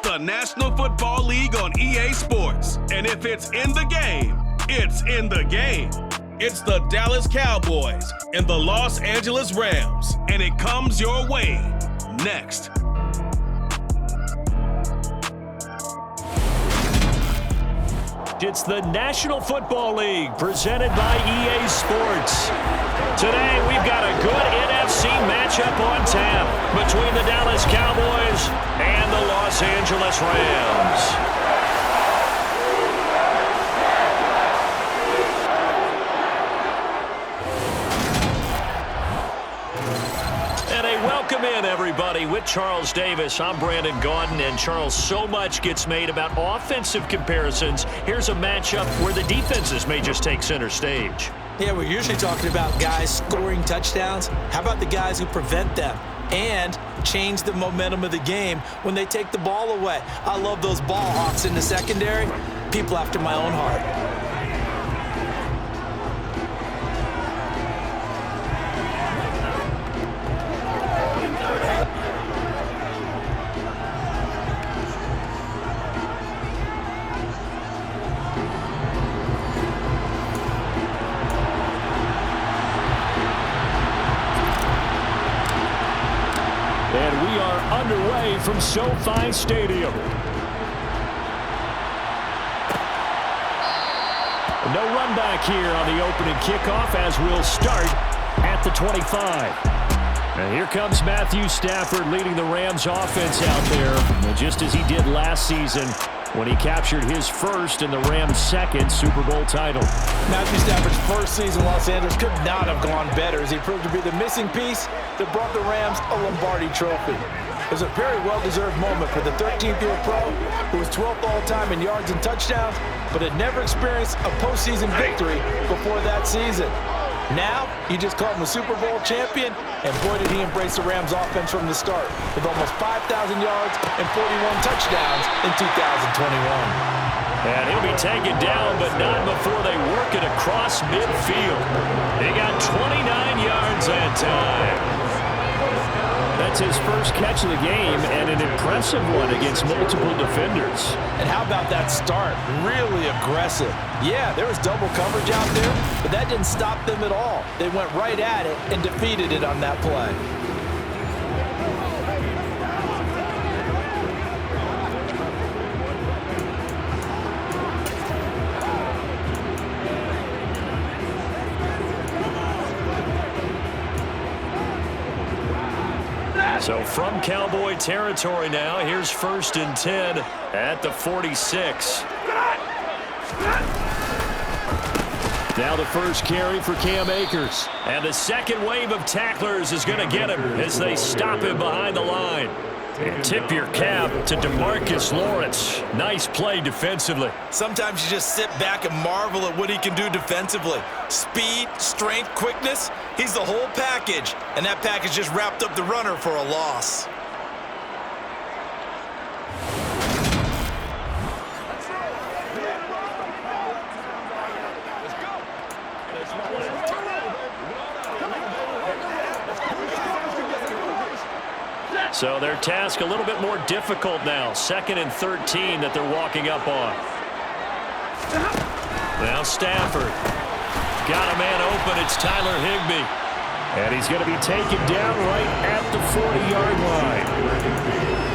the National Football League on EA Sports. And if it's in the game, it's in the game. It's the Dallas Cowboys and the Los Angeles Rams. And it comes your way next. It's the National Football League presented by EA Sports. Today we've got a good NFC matchup on tap between the Dallas Cowboys and the Los Angeles Rams. Welcome in, everybody. With Charles Davis, I'm Brandon Gaudin, and Charles, so much gets made about offensive comparisons. Here's a matchup where the defenses may just take center stage. Yeah, we're usually talking about guys scoring touchdowns. How about the guys who prevent them and change the momentum of the game when they take the ball away? I love those ball hawks in the secondary. People after my own heart. Underway from SoFi Stadium. No run back here on the opening kickoff as we'll start at the 25. And here comes Matthew Stafford leading the Rams offense out there, just as he did last season when he captured his first and the Rams' second Super Bowl title. Matthew Stafford's first season in Los Angeles could not have gone better as he proved to be the missing piece that brought the Rams a Lombardi trophy. It was a very well-deserved moment for the 13th-year pro who was 12th all-time in yards and touchdowns, but had never experienced a postseason victory before that season. Now, you just called him a Super Bowl champion, and boy did he embrace the Rams offense from the start, with almost 5,000 yards and 41 touchdowns in 2021. And he'll be taken down, but not before they work it across midfield. He got 29 yards that time. That's his first catch of the game, and an impressive one against multiple defenders. And how about that start? Really aggressive. Yeah, there was double coverage out there, but that didn't stop them at all. They went right at it and defeated it on that play. So from Cowboy territory now, here's 1st and 10 at the 46. Now the first carry for Cam Akers. And the second wave of tacklers is going to get him as they stop him behind the line. And tip your cap to DeMarcus Lawrence. Nice play defensively. Sometimes you just sit back and marvel at what he can do defensively. Speed, strength, quickness, he's the whole package. And that package just wrapped up the runner for a loss. So their task a little bit more difficult now. 2nd and 13 that they're walking up on. Now Stafford. Got a man open. It's Tyler Higbee. And he's going to be taken down right at the 40-yard line.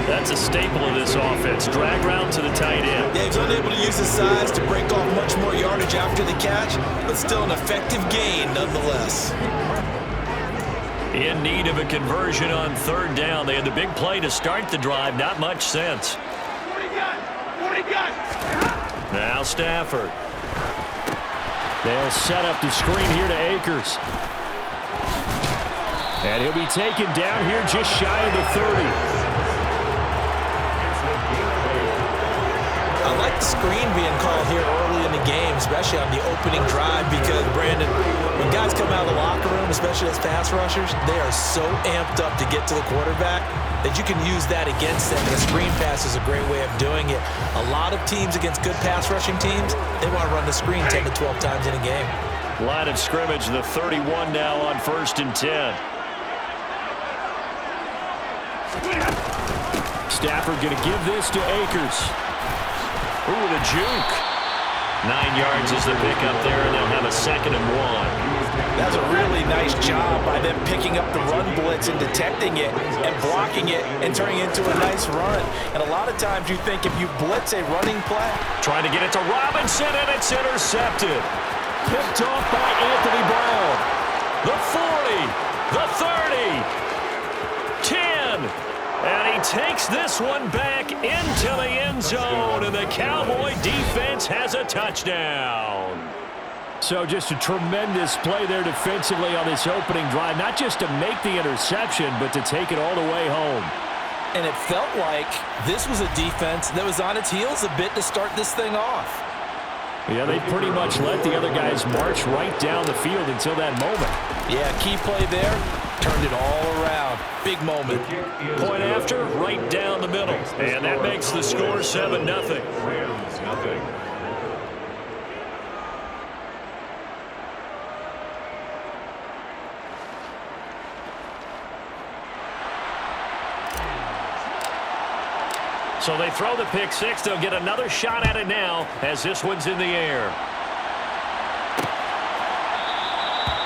That's a staple of this offense. Drag route to the tight end. Yeah, he's unable to use his size to break off much more yardage after the catch, but still an effective gain nonetheless. In need of a conversion on 3rd down. They had the big play to start the drive. Not much sense. Now Stafford. They'll set up the screen here to Akers. And he'll be taken down here just shy of the 30. I like the screen being called here early in the game, especially on the opening drive, because, Brandon, when guys come out of the locker room, especially as pass rushers, they are so amped up to get to the quarterback that you can use that against them, and a screen pass is a great way of doing it. A lot of teams against good pass rushing teams, they want to run the screen 10 to 12 times in a game. Line of scrimmage, the 31 now on 1st and 10. Stafford going to give this to Akers. Ooh, the juke. 9 yards is the pickup there, and they'll have a 2nd and 1. That's a really nice job by them picking up the run blitz and detecting it and blocking it and turning it into a nice run. And a lot of times you think if you blitz a running play. Trying to get it to Robinson, and it's intercepted. Picked off by Anthony Brown. The 40, the 30, 10. And he takes this one back into the end zone, and the Cowboy defense has a touchdown. So just a tremendous play there defensively on this opening drive, not just to make the interception, but to take it all the way home. And it felt like this was a defense that was on its heels a bit to start this thing off. Yeah, they pretty much let the other guys march right down the field until that moment. Yeah, key play there. Turned it all around. Big moment. Point after, right down the middle. And that makes the score 7-0. So they throw the pick six. They'll get another shot at it now as this one's in the air.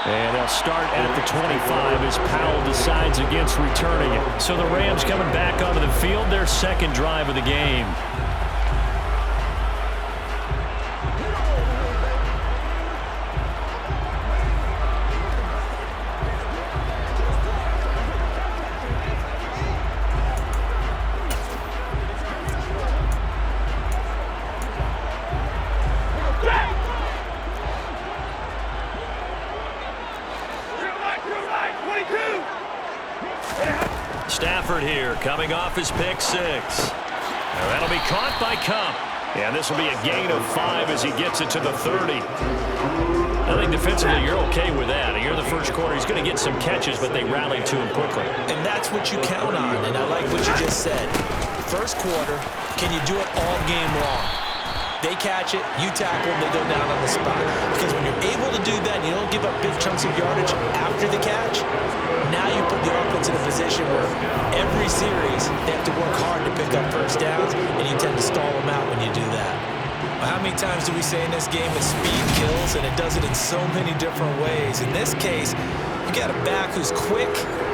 And they'll start at the 25 as Powell decides against returning it. So the Rams coming back onto the field, their 2nd drive of the game. Stafford here, coming off his pick six. Now that'll be caught by Cup. And this will be a gain of 5 as he gets it to the 30. I think defensively you're okay with that. You're the first quarter. He's going to get some catches, but they rallied to him quickly. And that's what you count on, and I like what you just said. First quarter, can you do it all game long? They catch it, you tackle them, they go down on the spot. Because when you're able to do that, and you don't give up big chunks of yardage after the catch, now you put the offense in a position where every series they have to work hard to pick up first downs, and you tend to stall them out when you do that. How many times do we say in this game that speed kills, and it does it in so many different ways? In this case, you got a back who's quick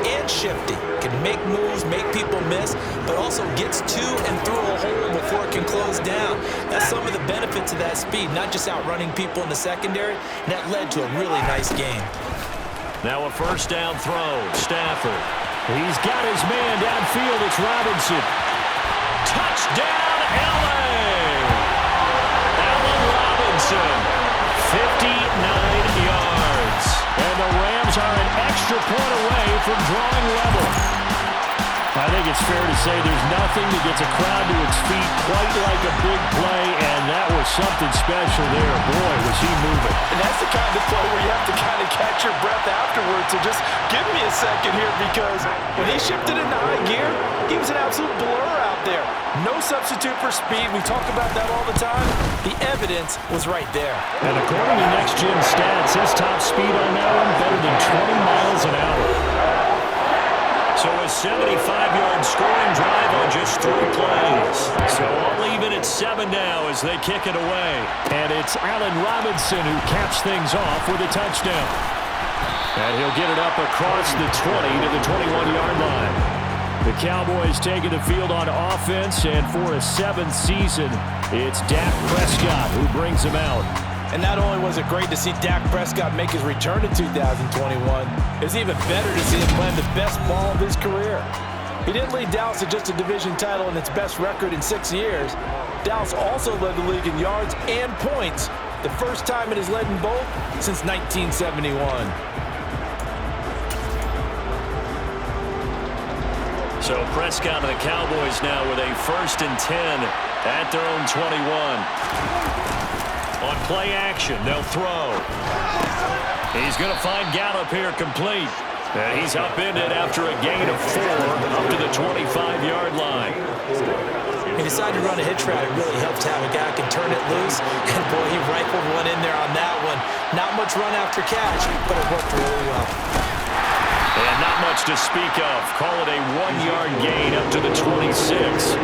and shifty, can make moves, make people miss, but also gets to and through a hole before it can close down. That's some of the benefits of that speed, not just outrunning people in the secondary, and that led to a really nice game. Now a first down throw, Stafford. He's got his man downfield, it's Robinson. Touchdown, LA! Allen Robinson, 59 yards. And the Rams are an extra point away from drawing level. I think it's fair to say there's nothing that gets a crowd to its feet quite like a big play, and that was something special there. Boy, was he moving. And that's the kind of play where you have to kind of catch your breath afterwards. So just give me a second here, because when he shifted into high gear, he was an absolute blur out there. No substitute for speed. We talk about that all the time. The evidence was right there. And according to Next Gen Stats, his top speed on that one better than 20 miles an hour. So a 75-yard scoring drive on just 3 plays. So I'll leave it at 7 now as they kick it away. And it's Allen Robinson who caps things off with a touchdown. And he'll get it up across the 20 to the 21-yard line. The Cowboys taking the field on offense, and for a 7th season, it's Dak Prescott who brings them out. And not only was it great to see Dak Prescott make his return in 2021, it's even better to see him playing the best ball of his career. He didn't lead Dallas to just a division title and its best record in 6 years. Dallas also led the league in yards and points, the first time it has led in both since 1971. So Prescott and the Cowboys now with a 1st and 10 at their own 21. On play action, they'll throw. He's going to find Gallup here complete. And he's upended after a gain of 4 up to the 25-yard line. He decided to run a hitch route. It really helps to have a guy who can turn it loose. And boy, he rifled one in there on that one. Not much run after catch, but it worked really well. And not much to speak of. Call it a 1-yard gain up to the 26.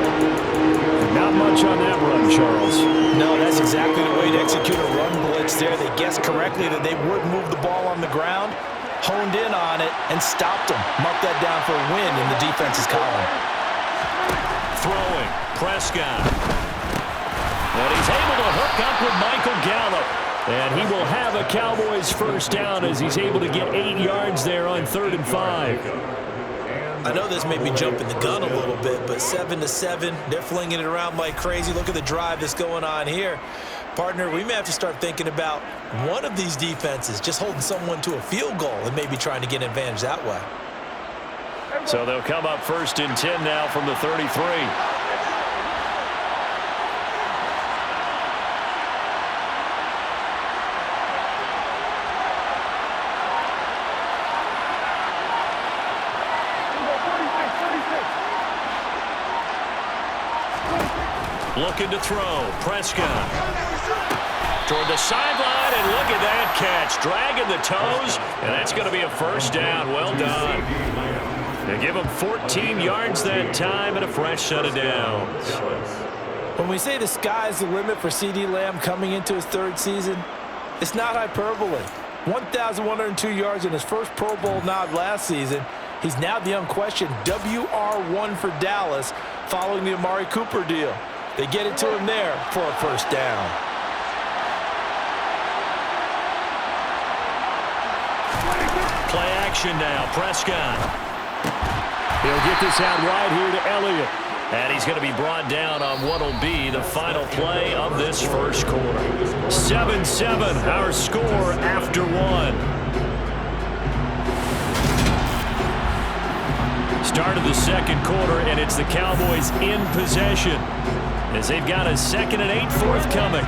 Not much on that run, Charles. No, that's exactly the way to execute a run blitz there. They guessed correctly that they would move the ball on the ground, honed in on it, and stopped them. Mark that down for a win in the defense's column. Throwing, Prescott. And he's able to hook up with Michael Gallup. And he will have a Cowboys first down as he's able to get 8 yards there on 3rd and 5. I know this may be jumping the gun a little bit, but 7-7, they're flinging it around like crazy. Look at the drive that's going on here. Partner, we may have to start thinking about one of these defenses just holding someone to a field goal and maybe trying to get an advantage that way. So they'll come up 1st and 10 now from the 33. Looking to throw. Prescott. Toward the sideline, and look at that catch. Dragging the toes, and that's going to be a first down. Well done. They give him 14 yards that time and a fresh set of downs. When we say the sky's the limit for CeeDee Lamb coming into his 3rd season, it's not hyperbole. 1,102 yards in his first Pro Bowl nod last season. He's now the unquestioned WR1 for Dallas following the Amari Cooper deal. They get it to him there for a first down. Play action now. Prescott. He'll get this out wide here to Elliott. And he's going to be brought down on what will be the final play of this first quarter. 7-7, our score after 1. Start of the second quarter, and it's the Cowboys in possession as they've got a 2nd and 8 forthcoming.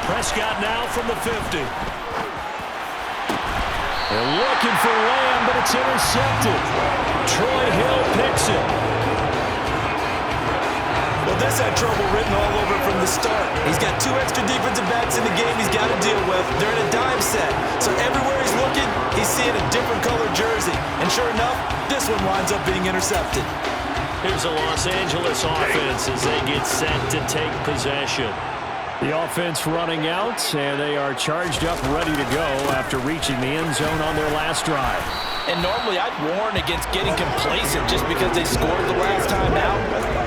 Prescott now from the 50. They're looking for Lamb, but it's intercepted. Troy Hill picks it. Well, this had trouble written all over from the start. He's got 2 extra defensive backs in the game he's got to deal with. They're in a dime set. So everywhere he's looking, he's seeing a different colored jersey. And sure enough, this one winds up being intercepted. Here's the Los Angeles offense as they get set to take possession. The offense running out, and they are charged up, ready to go after reaching the end zone on their last drive. And normally I'd warn against getting complacent just because they scored the last time out.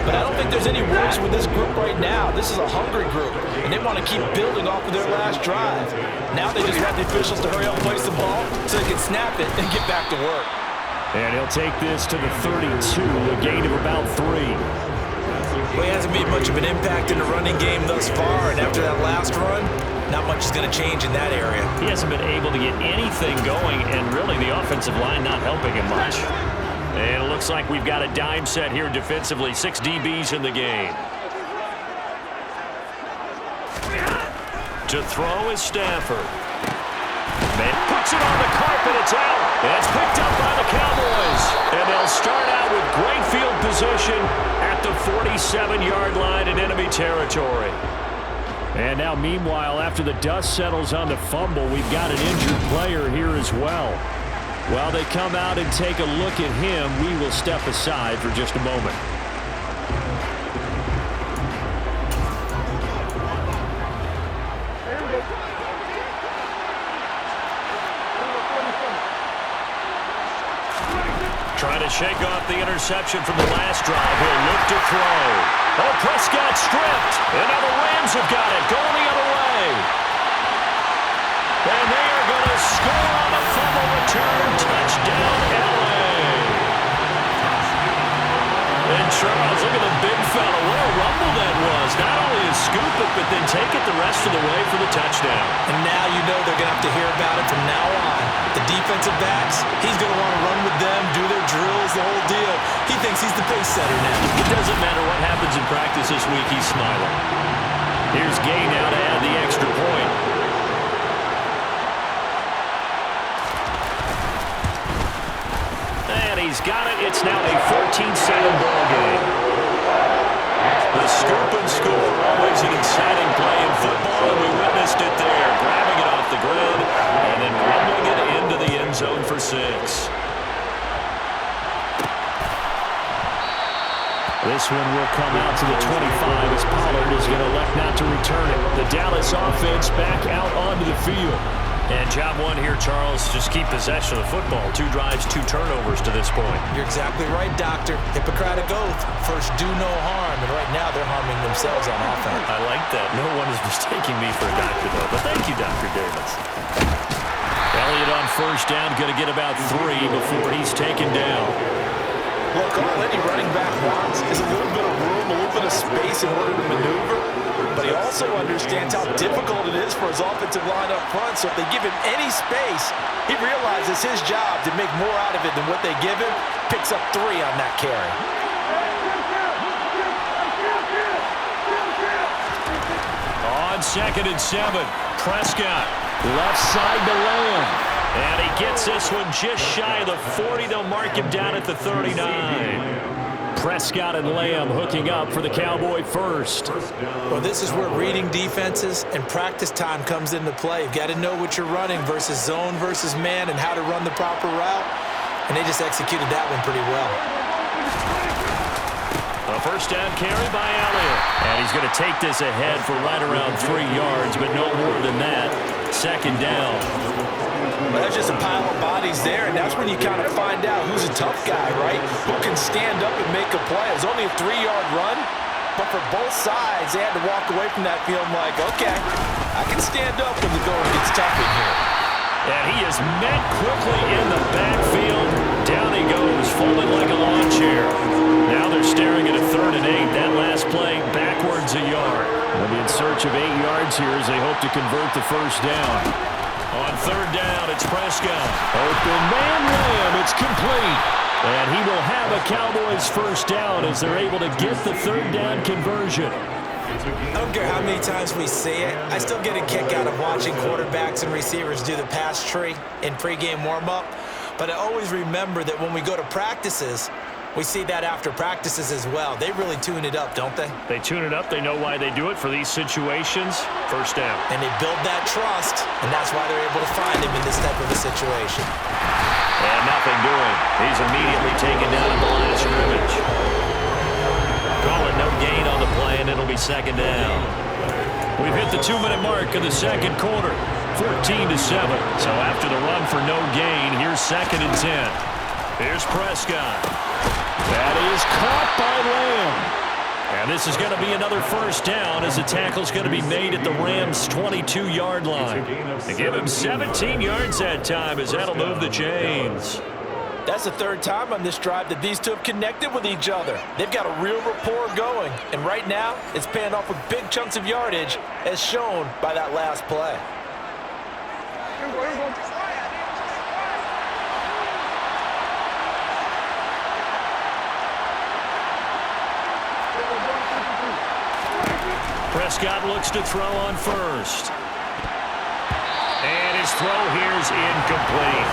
But I don't think there's any worries with this group right now. This is a hungry group, and they want to keep building off of their last drive. Now they just want the officials to hurry up and place the ball so they can snap it and get back to work. And he'll take this to the 32, a gain of about 3. Well, he hasn't made much of an impact in the running game thus far, and after that last run, not much is going to change in that area. He hasn't been able to get anything going, and really the offensive line not helping him much. And it looks like we've got a dime set here defensively. 6 DBs in the game. To throw is Stafford. Man puts it on the carpet. It's out. And it's picked up by the Cowboys. And they'll start out with great field position at the 47-yard line in enemy territory. And now, meanwhile, after the dust settles on the fumble, we've got an injured player here as well. While they come out and take a look at him, we will step aside for just a moment. Trying to shake off the interception from the last drive. He'll look to throw. Oh, Prescott stripped. And now the Rams have got it. Going the other way. And they are going to score on a fumble return. Touchdown, LA. And Charles, look at the big fella. What a rumble that was. Not only to scoop it, but then take it the rest of the way for the touchdown. And now you know they're going to have to hear about it from now on. The defensive backs, he's going to want to run with them, do their drills, the whole deal. He thinks he's the pace setter now. It doesn't matter what happens in practice this week, he's smiling. Here's Gay now to add the extra point. And he's got it. It's now a 14-7 ball game. The scoop and score, always an exciting play in football, and we witnessed it there. Grabbing it off the ground 6. This one will come out to the 25 as Pollard is going to elect not to return it. The Dallas offense back out onto the field. And job one here, Charles, just keep possession of the football. 2 drives, 2 turnovers to this point. You're exactly right, Doctor. Hippocratic oath. First, do no harm. And right now, they're harming themselves on offense. I like that. No one is mistaking me for a doctor, though. But thank you, Dr. Davis. Elliott on first down, going to get about 3 before he's taken down. Look, all any running back wants is a little bit of room, a little bit of space in order to maneuver. But he also understands how difficult it is for his offensive line up front. So if they give him any space, he realizes his job to make more out of it than what they give him. Picks up 3 on that carry. On 2nd and 7, Prescott. Left side to Lamb. And he gets this one just shy of the 40. They'll mark him down at the 39. Prescott and Lamb hooking up for the Cowboy first. Well, this is where reading defenses and practice time comes into play. You've got to know what you're running versus zone versus man and how to run the proper route. And they just executed that one pretty well. A first down carry by Elliott. And he's going to take this ahead for right around 3 yards, but no more than that. 2nd down. Well, that's just a pile of bodies there, and that's when you kind of find out who's a tough guy, right? Who can stand up and make a play. It was only a 3-yard run, but for both sides, they had to walk away from that feeling like, okay, I can stand up when the going gets tough in here. And he is met quickly in the backfield. Down he goes, folded like a lawn chair. Now they're staring at a 3rd and 8. That last play backwards a yard. They'll be in search of 8 yards here as they hope to convert the first down. On 3rd down, it's Prescott. Open man Lamb, it's complete. And he will have a Cowboys first down as they're able to get the 3rd down conversion. I don't care how many times we say it, I still get a kick out of watching quarterbacks and receivers do the pass tree in pregame warm-up. But I always remember that when we go to practices, we see that after practices as well. They really tune it up, don't they? They tune it up. They know why they do it for these situations. First down. And they build that trust, and that's why they're able to find him in this type of a situation. And nothing doing. He's immediately taken down at the line of scrimmage. Call it no gain on the play, and it'll be 2nd down. We've hit the 2-minute mark in the 2nd quarter. 14-7. So after the run for no gain, here's 2nd and 10. Here's Prescott. That is caught by Lamb. And this is going to be another first down as the tackle's going to be made at the Rams' 22-yard line. They give him 17 yards that time as that'll move the chains. That's the 3rd time on this drive that these two have connected with each other. They've got a real rapport going. And right now, it's paying off with big chunks of yardage as shown by that last play. Prescott looks to throw on first. And his throw here is incomplete.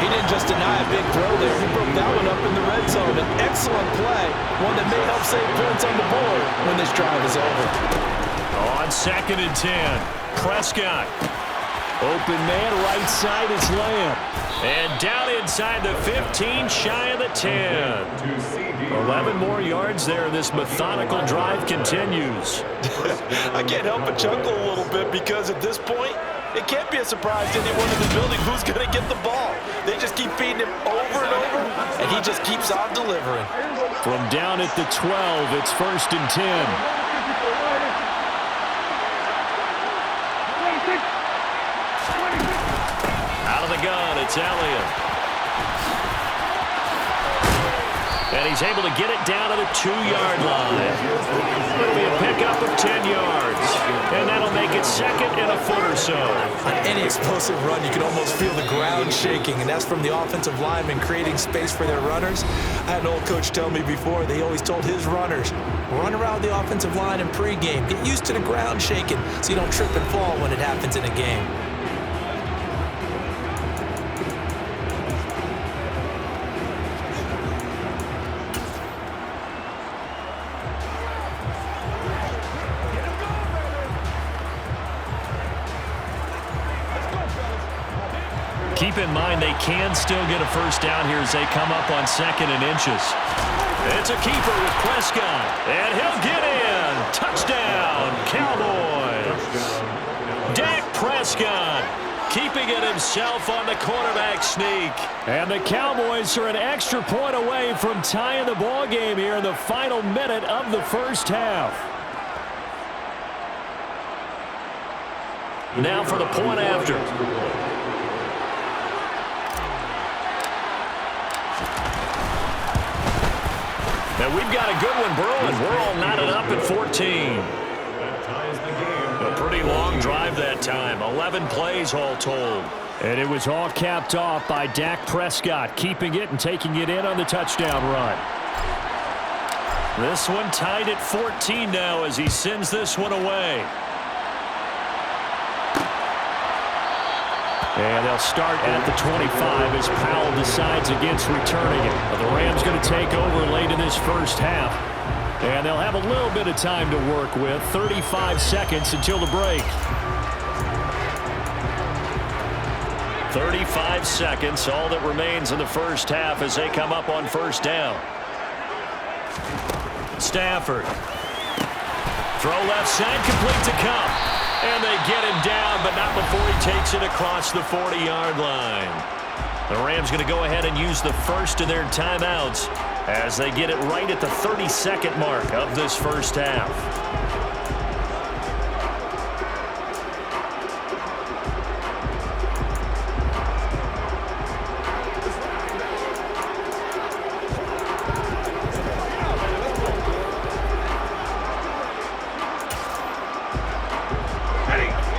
He didn't just deny a big throw there. He broke that one up in the red zone. An excellent play. One that may help save points on the board when this drive is over. On 2nd and 10, Prescott. Open man, right side is Lamb. And down inside the 15, shy of the 10. 11 more yards there. This methodical drive continues. I can't help but chuckle a little bit because at this point, it can't be a surprise to anyone in the building who's going to get the ball. They just keep feeding him over and over, and he just keeps on delivering. From down at the 12, it's 1st and 10. Out of the gun, it's Elliott. And he's able to get it down to the 2-yard line. It'll be a pickup of 10 yards. And that'll make it 2nd and a foot or so. On any explosive run, you can almost feel the ground shaking, and that's from the offensive linemen creating space for their runners. I had an old coach tell me before, they always told his runners, run around the offensive line in pregame. Get used to the ground shaking so you don't trip and fall when it happens in a game. keep in mind they can still get a first down here as they come up on 2nd and inches. It's a keeper with Prescott, and he'll get in. Touchdown, Cowboys. Dak Prescott keeping it himself on the quarterback sneak. And the Cowboys are an extra point away from tying the ball game here in the final minute of the first half. Now for the point after. And we've got a good one brewing. We're all knotted up at 14. A pretty long drive that time. 11 plays all told. And it was all capped off by Dak Prescott, keeping it and taking it in on the touchdown run. This one tied at 14 now as he sends this one away. And they'll start at the 25 as Powell decides against returning it. The Rams going to take over late in this first half. And they'll have a little bit of time to work with. 35 seconds until the break. 35 seconds, all that remains in the first half as they come up on first down. Stafford. Throw left side, complete to Cup. And they get him down, but not before he takes it across the 40-yard line. The Rams going to go ahead and use the first of their timeouts as they get it right at the 30-second mark of this first half.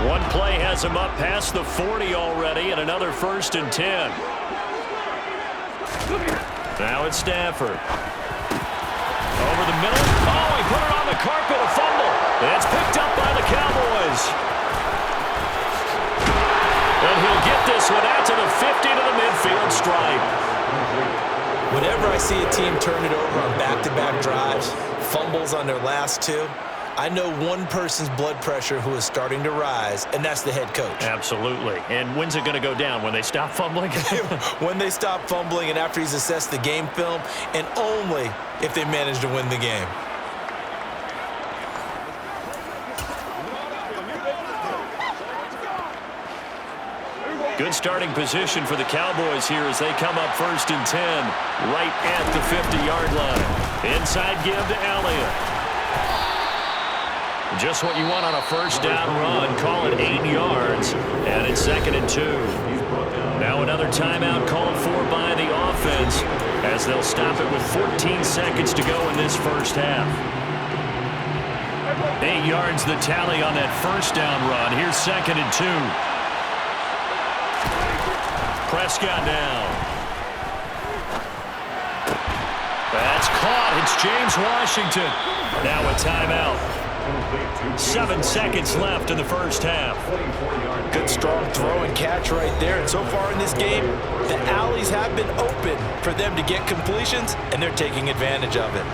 One play has him up past the 40 already, and another 1st and 10. Now it's Stafford. Over the middle. Oh, he put it on the carpet, a fumble. It's picked up by the Cowboys. And he'll get this one out to the 50 to the midfield stripe. Whenever I see a team turn it over on back-to-back drives, fumbles on their last two, I know one person's blood pressure who is starting to rise, and that's the head coach. Absolutely. And when's it going to go down? When they stop fumbling? When they stop fumbling and after he's assessed the game film, and only if they manage to win the game. Good starting position for the Cowboys here as they come up 1st and 10, right at the 50-yard line. Inside give to Elliott. Just what you want on a first down run. Call it 8 yards, and it's 2nd and 2. Now another timeout called for by the offense as they'll stop it with 14 seconds to go in this first half. 8 yards the tally on that first down run. Here's 2nd and 2. Prescott now. That's caught. It's James Washington. Now a timeout. 7 seconds left in the first half. Good strong throw and catch right there. And so far in this game, the alleys have been open for them to get completions, and they're taking advantage of it.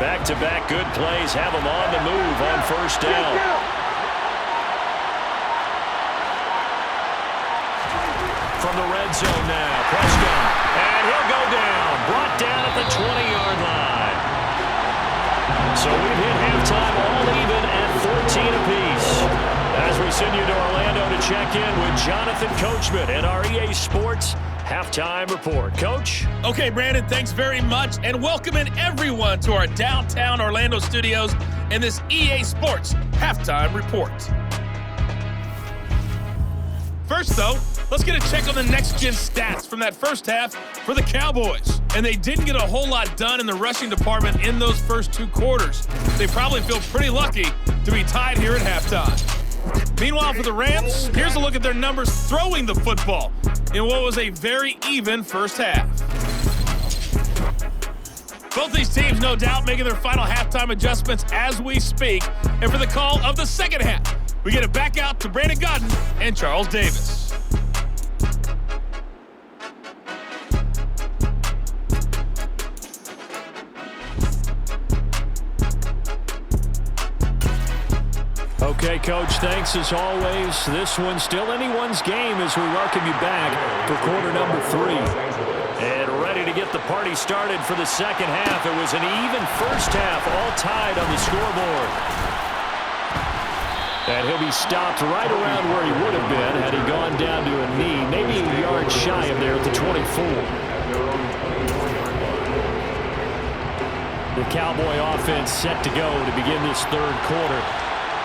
Back-to-back good plays have them on the move on first down. From the red zone now, Prescott. And he'll go down. Brought down at the 20-yard line. So we've hit halftime all even at 14 apiece. As we send you to Orlando to check in with Jonathan Coachman and our EA Sports Halftime Report. Coach? Okay, Brandon, thanks very much. And welcoming everyone to our downtown Orlando studios and this EA Sports Halftime Report. First, though, let's get a check on the next-gen stats from that first half for the Cowboys. And they didn't get a whole lot done in the rushing department in those first 2 quarters. They probably feel pretty lucky to be tied here at halftime. Meanwhile, for the Rams, here's a look at their numbers throwing the football in what was a very even first half. Both these teams, no doubt, making their final halftime adjustments as we speak. And for the call of the second half, We get it back out to Brandon Godden and Charles Davis. Okay, Coach, thanks as always. This one's still anyone's game as we welcome you back for quarter number 3. And ready to get the party started for the second half. It was an even first half, all tied on the scoreboard. And he'll be stopped right around where he would have been had he gone down to a knee, maybe a yard shy of there at the 24. The Cowboy offense set to go to begin this third quarter.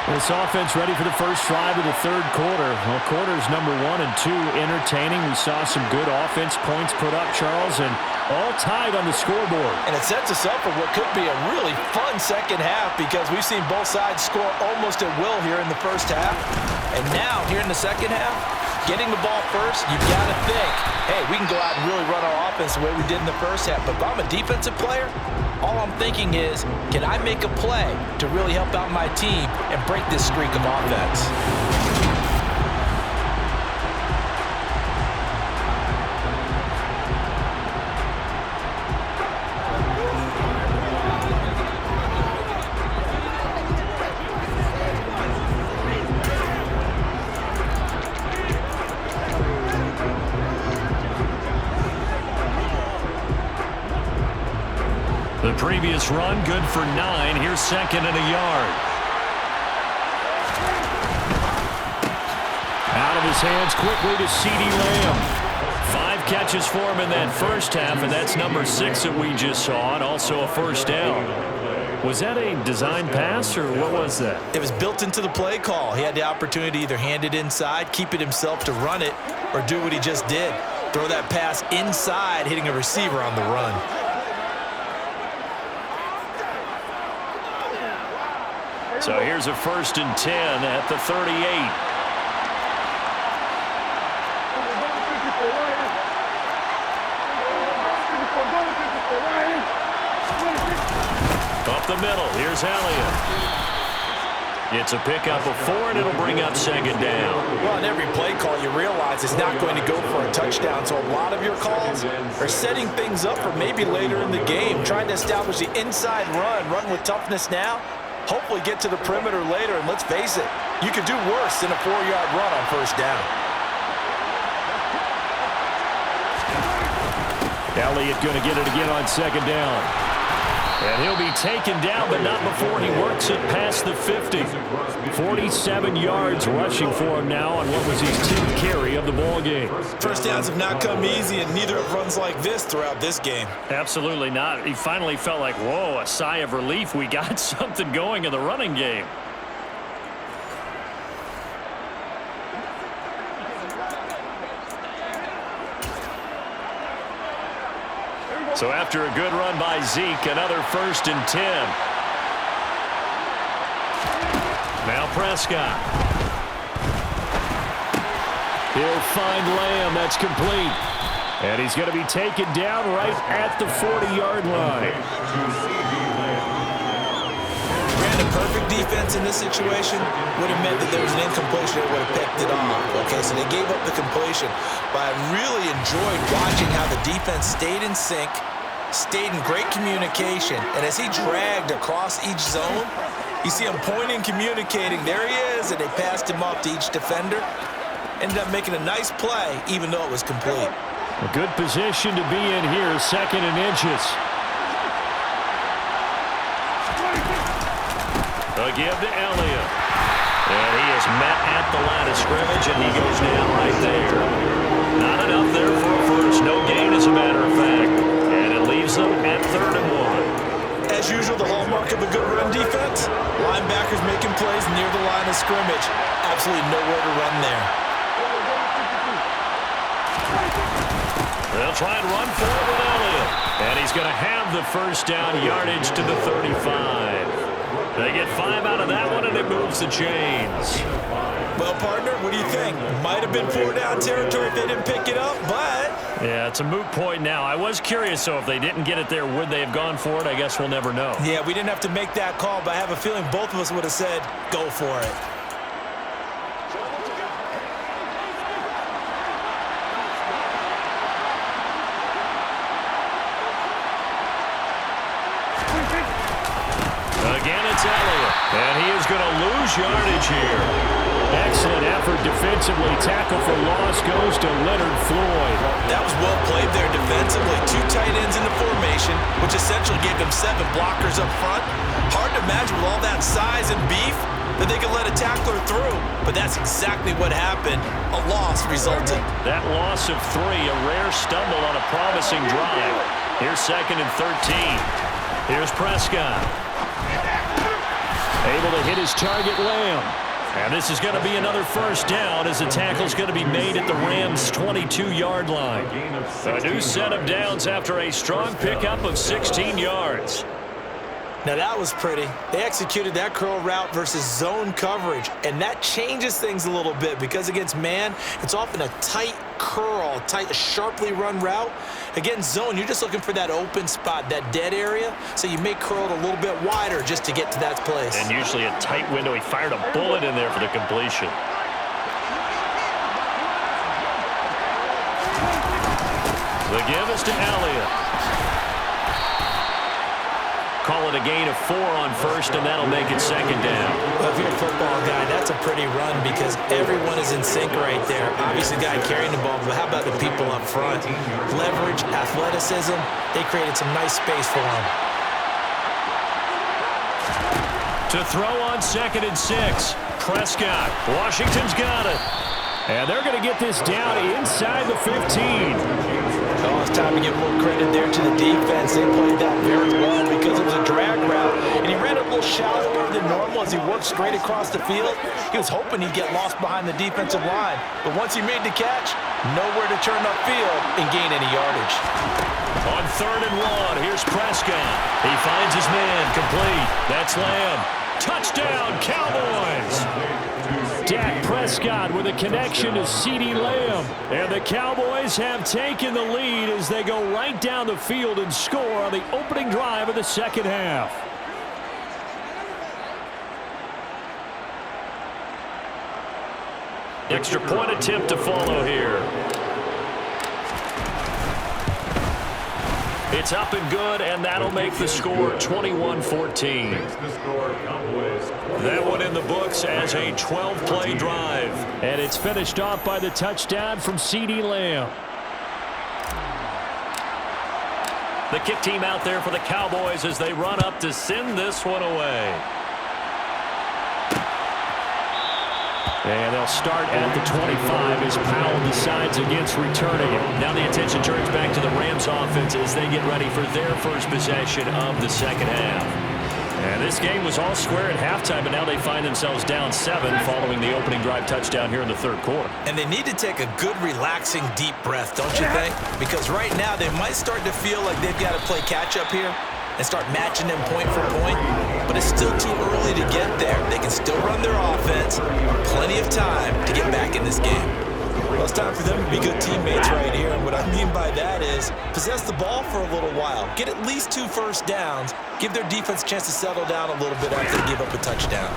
This offense ready for the first drive of the third quarter. Well, quarters number 1 and 2 entertaining. We saw some good offense points put up, Charles, and all tied on the scoreboard. And it sets us up for what could be a really fun second half because we've seen both sides score almost at will here in the first half. And now, here in the second half, getting the ball first, you've got to think, hey, we can go out and really run our offense the way we did in the first half. But if I'm a defensive player, all I'm thinking is, can I make a play to really help out my team and break this streak of offense? The previous run, good for 9. Here's second and a yard. Out of his hands quickly to C.D. Lamb. 5 catches for him in that first half, and that's number 6 that we just saw, and also a first down. Was that a design pass, or what was that? It was built into the play call. He had the opportunity to either hand it inside, keep it himself to run it, or do what he just did. Throw that pass inside, hitting a receiver on the run. So here's a 1st and 10 at the 38. Up the middle, here's Elliott. It's a pickup of 4, and it'll bring up second down. Well, in every play call, you realize it's not going to go for a touchdown, so a lot of your calls are setting things up for maybe later in the game, trying to establish the inside run with toughness now, hopefully get to the perimeter later, and let's face it, you could do worse than a 4-yard run on first down. Elliott going to get it again on second down. And he'll be taken down, but not before he works it past the 50. 47 yards rushing for him now on what was his 10th carry of the ball game. First downs have not come easy, and neither have runs like this throughout this game. Absolutely not. He finally felt like, whoa, a sigh of relief. We got something going in the running game. So after a good run by Zeke, another 1st and 10. Now Prescott. He'll find Lamb. That's complete. And he's going to be taken down right at the 40-yard line. Brandon, perfect defense in this situation would have meant that there was an incompletion that would have picked it off. Okay, so they gave up the completion. But I really enjoyed watching how the defense stayed in sync, stayed in great communication. And as he dragged across each zone, you see him pointing, communicating. There he is, and they passed him off to each defender. Ended up making a nice play, even though it was complete. A good position to be in here, 2nd and inches. A give to Elliott. And he is met at the line of scrimmage, and he goes down right there. Not enough there for a first. No gain, as a matter of fact. And it leaves them at 3rd and 1. As usual, the hallmark of a good run defense, linebackers making plays near the line of scrimmage. Absolutely nowhere to run there. They'll try and run for it with Elliott. And he's going to have the first down, yardage to the 35. They get 5 out of that one, and it moves the chains. Well, partner, what do you think? Might have been 4-down territory if they didn't pick it up, but... Yeah, it's a moot point now. I was curious, though, if they didn't get it there, would they have gone for it? I guess we'll never know. Yeah, we didn't have to make that call, but I have a feeling both of us would have said, go for it. Again, it's Elliott. And he is going to lose yardage here. Excellent effort defensively. Tackle for loss goes to Leonard Floyd. That was well played there defensively. 2 tight ends in the formation, which essentially gave them 7 blockers up front. Hard to imagine with all that size and beef that they could let a tackler through. But that's exactly what happened. A loss resulted. That loss of 3, a rare stumble on a promising drive. Here's 2nd and 13. Here's Prescott. Able to hit his target, Lamb. And this is going to be another first down as the tackle's going to be made at the Rams' 22-yard line. A new set of downs after a strong pickup of 16 yards. Now that was pretty. They executed that curl route versus zone coverage, and that changes things a little bit because against man, it's often a tight curl, sharply run route. Against zone, you're just looking for that open spot, that dead area, so you may curl it a little bit wider just to get to that place. And usually a tight window. He fired a bullet in there for the completion. The give is to Elliott. Call it a gain of 4 on first, and that'll make it 2nd down. Well, if you're a football guy, that's a pretty run because everyone is in sync right there. Obviously, the guy carrying the ball, but how about the people up front? Leverage, athleticism, they created some nice space for him. To throw on 2nd and 6. Prescott. Washington's got it. And they're going to get this down inside the 15. Oh, it's time to give more credit there to the defense. They played that very well because it was a drag route, and he ran a little shallower than normal as he worked straight across the field. He was hoping he'd get lost behind the defensive line, but once he made the catch, nowhere to turn upfield and gain any yardage. On 3rd and 1, here's Prescott. He finds his man, complete. That's Lamb. Touchdown, Cowboys! Dak Prescott with a connection to CeeDee Lamb. And the Cowboys have taken the lead as they go right down the field and score on the opening drive of the 2nd half. Extra point attempt to follow here. It's up and good, and that'll make the score 21-14. That one in the books as a 12-play drive. And it's finished off by the touchdown from CeeDee Lamb. The kick team out there for the Cowboys as they run up to send this one away. And they'll start at the 25 as Powell decides against returning it. Now the attention turns back to the Rams offense as they get ready for their first possession of the 2nd half. And this game was all square at halftime, but now they find themselves down 7 following the opening drive touchdown here in the 3rd quarter. And they need to take a good, relaxing, deep breath, don't you think? Because right now they might start to feel like they've got to play catch-up here and start matching them point for point, but it's still too early to get there. They can still run their offense. Plenty of time to get back in this game. Well, it's time for them to be good teammates right here, and what I mean by that is possess the ball for a little while, get at least 2 first downs, give their defense a chance to settle down a little bit after they give up a touchdown.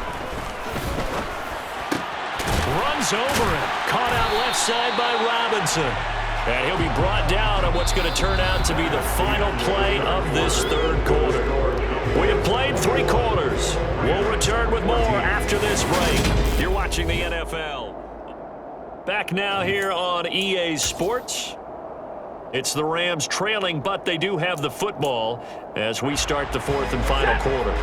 Runs over it. Caught out left side by Robinson. And he'll be brought down on what's going to turn out to be the final play of this 3rd quarter. We have played 3 quarters. We'll return with more after this break. You're watching the NFL. Back now here on EA Sports. It's the Rams trailing, but they do have the football as we start the 4th and final quarter.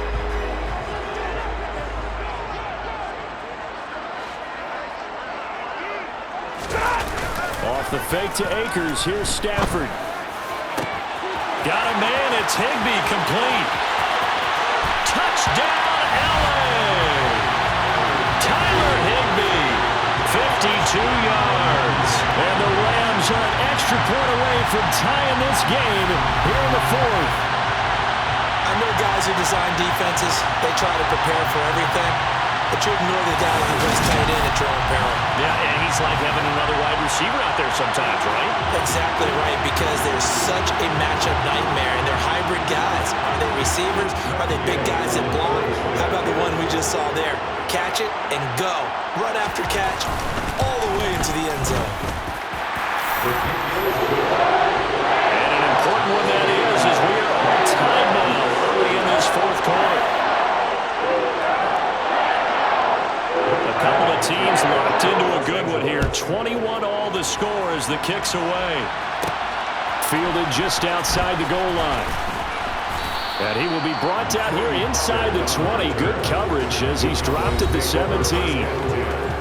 Off the fake to Akers. Here's Stafford. Got a man. It's Higbee, complete. Touchdown, LA! Tyler Higbee, 52 yards. And the Rams are an extra point away from tying this game here in the 4th. I know guys who design defenses, they try to prepare for everything, but you ignore the guy who goes tight end at Jerome Peril. Yeah, and he's like having another wide receiver out there sometimes, right? Exactly right, because there's such a matchup nightmare, and they're hybrid guys. Are they receivers? Are they big guys that block? How about the one we just saw there? Catch it and go. Run after catch all the way into the end zone. And an important one that is we are all tied now early 21 all the score as the kick's away. Fielded just outside the goal line. And he will be brought down here inside the 20. Good coverage as he's dropped at the 17.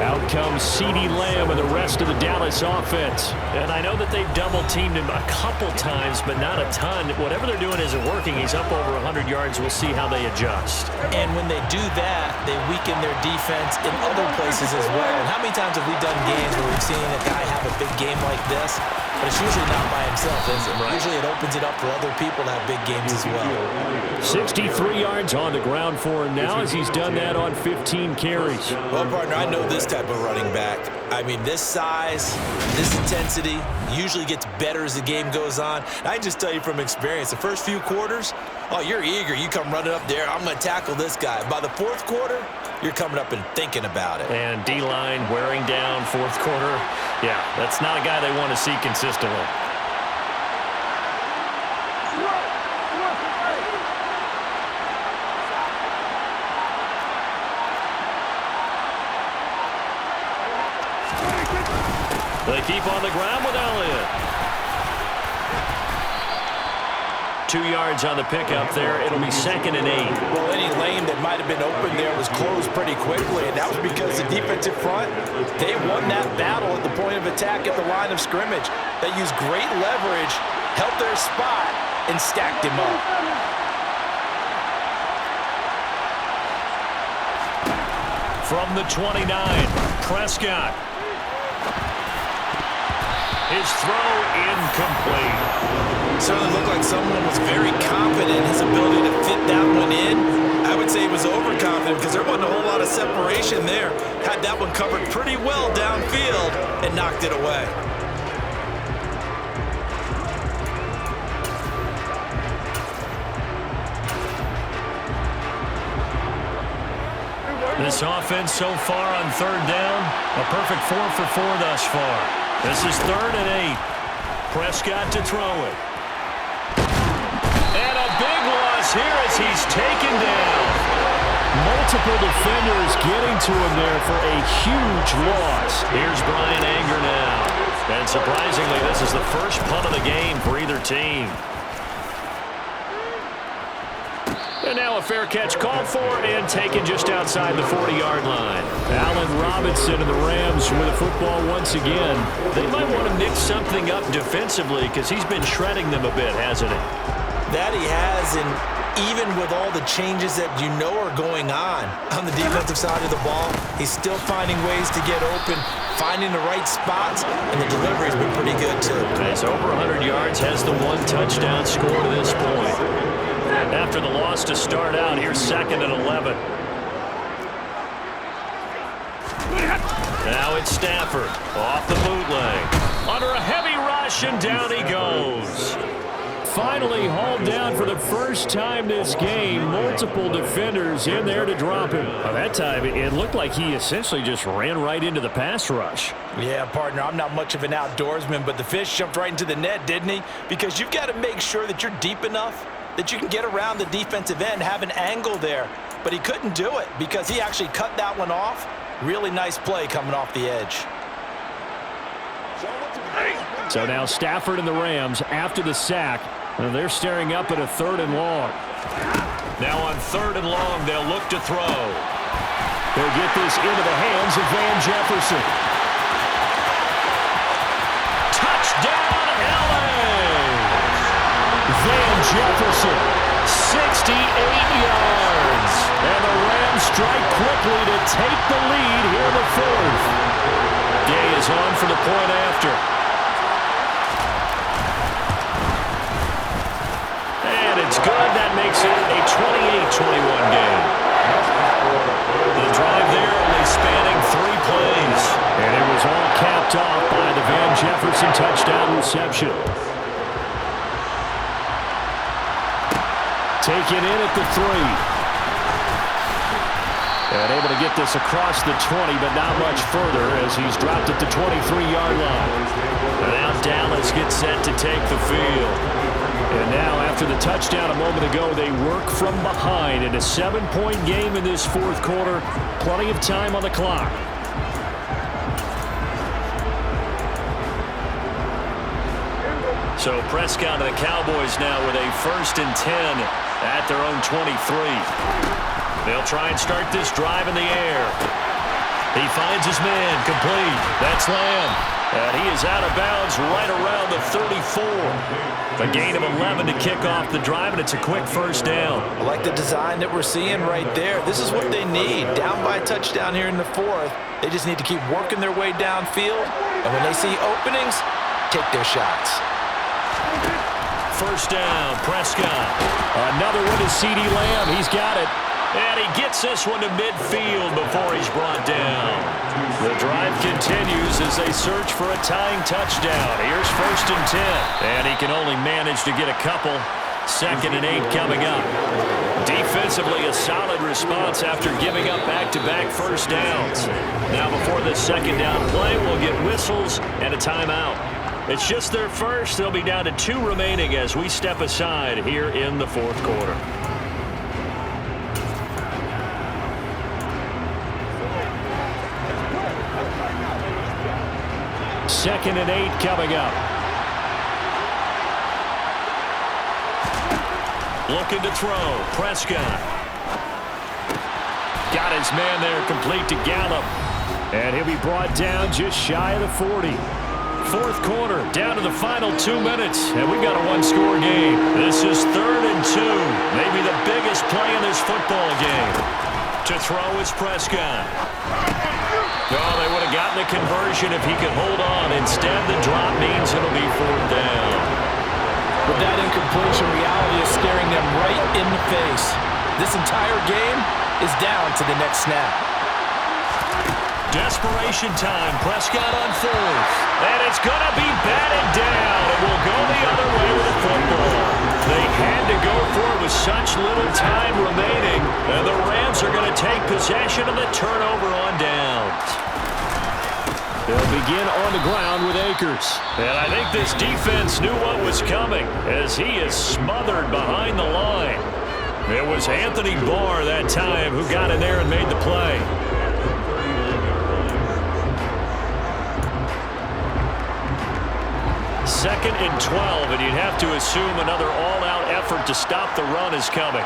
Out comes CeeDee Lamb and the rest of the Dallas offense. And I know that they've double-teamed him a couple times, but not a ton. Whatever they're doing isn't working. He's up over 100 yards. We'll see how they adjust. And when they do that, they weaken their defense in other places as well. And how many times have we done games where we've seen a guy have a big game like this? But it's usually not by himself, is it? Right. Usually it opens it up for other people to have big games as well. 63 yards on the ground for him now as he's done that on 15 carries. Well, partner, I know this type of running back. I mean, this size, this intensity usually gets better as the game goes on. I can just tell you from experience, the first few quarters, oh, you're eager. You come running up there, I'm going to tackle this guy. By the fourth quarter, you're coming up and thinking about it. And D-line wearing down fourth quarter. Yeah, that's not a guy they want to see consistently. They keep on the ground with Elliott. 2 yards on the pickup there. It'll be 2nd and 8. Well, any lane that might have been open there was closed pretty quickly, and that was because the defensive front, they won that battle at the point of attack at the line of scrimmage. They used great leverage, held their spot, and stacked him up. From the 29, Prescott. His throw incomplete. Certainly looked like someone was very confident in his ability to fit that one in. I would say he was overconfident because there wasn't a whole lot of separation there. Had that one covered pretty well downfield and knocked it away. This offense so far on 3rd down, a perfect 4 for 4 thus far. This is 3rd and 8. Prescott to throw it. And a big loss here as he's taken down. Multiple defenders getting to him there for a huge loss. Here's Brian Anger now. And surprisingly, this is the first punt of the game for either team. And now a fair catch called for and taken just outside the 40-yard line. Allen Robinson and the Rams with the football once again. They might want to mix something up defensively because he's been shredding them a bit, hasn't he? That he has, and even with all the changes that you know are going on the defensive side of the ball, he's still finding ways to get open, finding the right spots, and the delivery's been pretty good too. He's over 100 yards, has the 1 touchdown score to this point. After the loss to start out, here's 2nd and 11. Now it's Stafford off the bootleg. Under a heavy rush, and down he goes. Finally hauled down for the first time this game. Multiple defenders in there to drop him. Well, that time, it looked like he essentially just ran right into the pass rush. Yeah, partner, I'm not much of an outdoorsman, but the fish jumped right into the net, didn't he? Because you've got to make sure that you're deep enough that you can get around the defensive end, have an angle there. But he couldn't do it because he actually cut that one off. Really nice play coming off the edge. So now Stafford and the Rams after the sack. And they're staring up at a 3rd and long. Now on 3rd and long, they'll look to throw. They'll get this into the hands of Van Jefferson. Touchdown, LA! Van Jefferson, 68 yards. And the Rams strike quickly to take the lead here in the 4th. Gay is on for the point after. And it's good. That makes it a 28-21 game. The drive there only spanning 3 plays. And it was all capped off by the Van Jefferson touchdown reception. Taken in at the 3. And able to get this across the 20, but not much further as he's dropped at the 23-yard line. And now Dallas gets set to take the field. And now after the touchdown a moment ago, they work from behind in a 7-point game in this 4th quarter. Plenty of time on the clock. So Prescott and the Cowboys now with a 1st and 10 at their own 23. They'll try and start this drive in the air. He finds his man, complete. That's Lamb. And he is out of bounds right around the 34. A gain of 11 to kick off the drive, and it's a quick 1st down. I like the design that we're seeing right there. This is what they need. Down by a touchdown here in the 4th. They just need to keep working their way downfield. And when they see openings, take their shots. 1st down, Prescott. Another one to CeeDee Lamb. He's got it. And he gets this one to midfield before he's brought down. The drive continues as they search for a tying touchdown. Here's 1st and 10. And he can only manage to get a couple. 2nd and 8 coming up. Defensively, a solid response after giving up back-to-back 1st downs. Now before this 2nd down play, we'll get whistles and a timeout. It's just their first. They'll be down to 2 remaining as we step aside here in the 4th quarter. Second and 8 coming up. Looking to throw. Prescott. Got his man there, complete to Gallup. And he'll be brought down just shy of the 40. 4th quarter, down to the final 2 minutes, and we've got a 1-score game. This is 3rd and 2. Maybe the biggest play in this football game. To throw is Prescott. Oh, they would have gotten the conversion if he could hold on. Instead, the drop means it'll be 4th down. With that incompletion, reality is staring them right in the face. This entire game is down to the next snap. Desperation time. Prescott on 4th. And it's going to be batted down. It will go the other way with the football. They had to go for it with such little time remaining. And the Rams are going to take possession of the turnover on downs. They'll begin on the ground with Akers. And I think this defense knew what was coming as he is smothered behind the line. It was Anthony Barr that time who got in there and made the play. Second and 12, and you'd have to assume another all-out effort to stop the run is coming.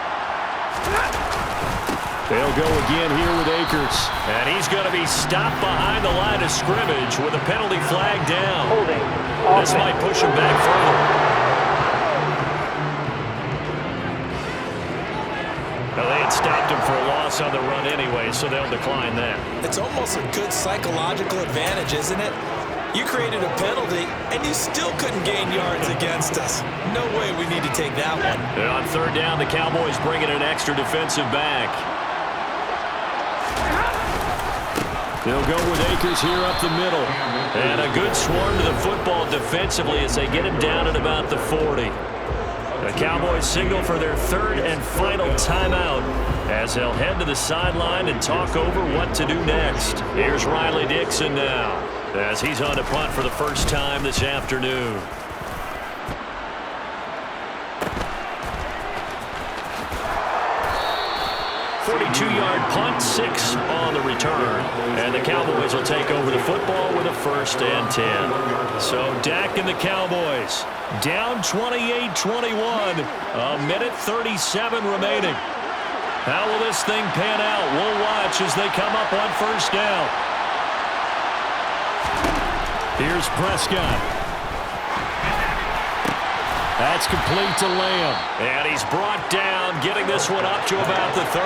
They'll go again here with Akers. And he's going to be stopped behind the line of scrimmage with a penalty flag down. This might push him back further. Well, they had stopped him for a loss on the run anyway, so they'll decline that. It's almost a good psychological advantage, isn't it? You created a penalty, and you still couldn't gain yards against us. No way we need to take that one. And on 3rd down, the Cowboys bringing an extra defensive back. They'll go with Akers here up the middle. And a good swarm to the football defensively as they get him down at about the 40. The Cowboys signal for their 3rd and final timeout as they'll head to the sideline and talk over what to do next. Here's Riley Dixon now as he's on to punt for the first time this afternoon. 42-yard punt, 6 on the return. And the Cowboys will take over the football with a 1st and 10. So Dak and the Cowboys down 28-21. A minute 37 remaining. How will this thing pan out? We'll watch as they come up on 1st down. Here's Prescott. That's complete to Lamb. And he's brought down, getting this one up to about the 35.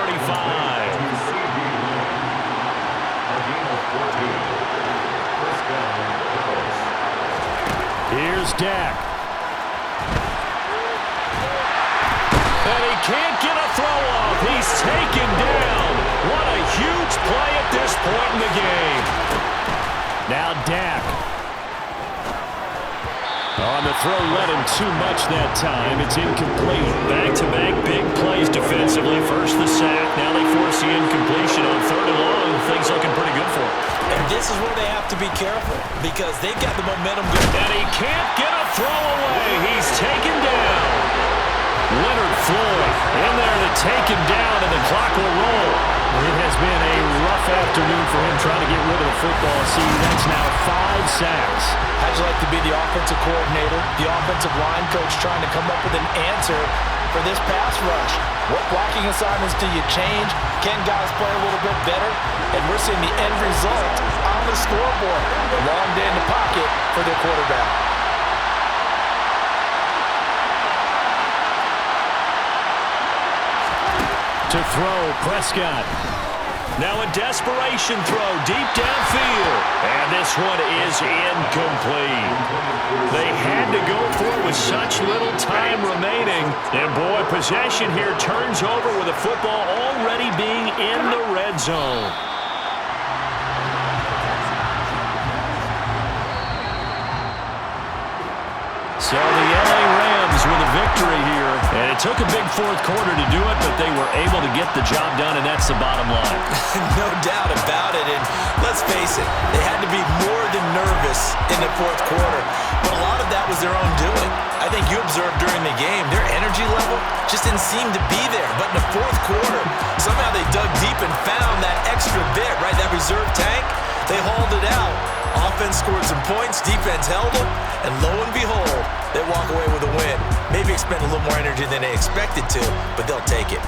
Here's Dak. And he can't get a throw off. He's taken down. What a huge play at this point in the game. Now Dak. On the throw, led him too much that time. It's incomplete. Back-to-back big plays defensively. First the sack. Now they force the incompletion on 3rd and long. Things looking pretty good for him. And this is where they have to be careful because they've got the momentum going. And he can't get a throw away. He's taken down. Leonard Floyd in there to take him down, and the clock will roll. It has been a rough afternoon for him trying to get rid of the football. See, that's now 5 sacks. How'd you like to be the offensive coordinator, the offensive line coach trying to come up with an answer for this pass rush? What blocking assignments do you change? Can guys play a little bit better? And we're seeing the end result on the scoreboard. A long day in the pocket for their quarterback. To throw, Prescott. Now a desperation throw deep downfield. And this one is incomplete. They had to go for it with such little time remaining. And boy, possession here turns over with the football already being in the red zone. So the LA Rams with a victory here. And it took a big fourth quarter to do it, but they were able to get the job done, and that's the bottom line. No doubt about it. And let's face it, they had to be more than nervous in the fourth quarter. But a lot of that was their own doing. I think you observed during the game, their energy level just didn't seem to be there. But in the fourth quarter, somehow they dug deep and found that extra bit, right? That reserve tank. They hauled it out. Offense scored some points, defense held them, and lo and behold, they walk away with a win. Maybe expend a little more energy than they expected to, but they'll take it.